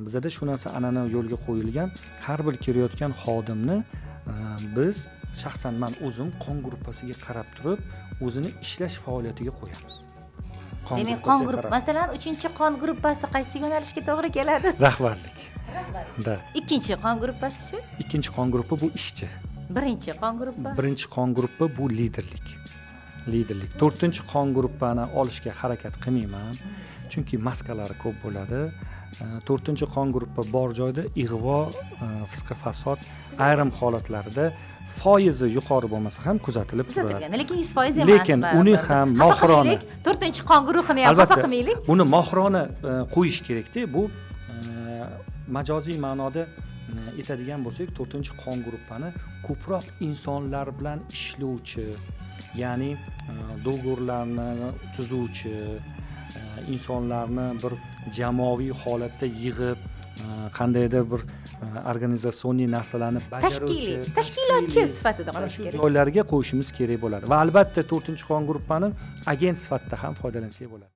bizada shu narsa an'ana yo'lga qo'yilgan. Har bir kelayotgan xodimni biz shaxsan men o'zim qon gruppasiga qarab turib, o'zini ishlash faoliyatiga qo'yamiz. Demak, qon guruhi, masalan, 3-qon gruppasi qaysi yo'nalishga to'g'ri keladi? Rahbarlik. Da. 2-qon gruppasi-chi? 2-qon gruppa bu ishchi. 1-qon gruppa? 1-qon gruppa bu liderlik. 4-qon gruppani olishga harakat qilmayman. Chunki maskalari ko'p bo'ladi. 4-qon gruppa bor joyda ig'vo, fisq fasod ayrim holatlarida foizi yuqori bo'lmasa ham kuzatilib turadi. Lekin 100% emas. Lekin uni ham mohirona 4-qon guruhini ham xafa qilmaylik. Buni mohirona qo'yish kerak-da. Bu majoziy ma'noda aytadigan bo'lsak, 4-qon gruppani ko'proq insonlar bilan ishlovchi, ya'ni do'g'urlarni tuzuvchi, insonlarni bir jamoaviy holatda yig'ib, qandaydir bir organizatsion narsalarni bajaruvchi, tashkilotchi sifatida qo'yish kerak. Shu joylarga qo'yishimiz kerak bo'ladi. Va albatta 4-qon gruppani agent sifatida ham foydalansak bo'ladi.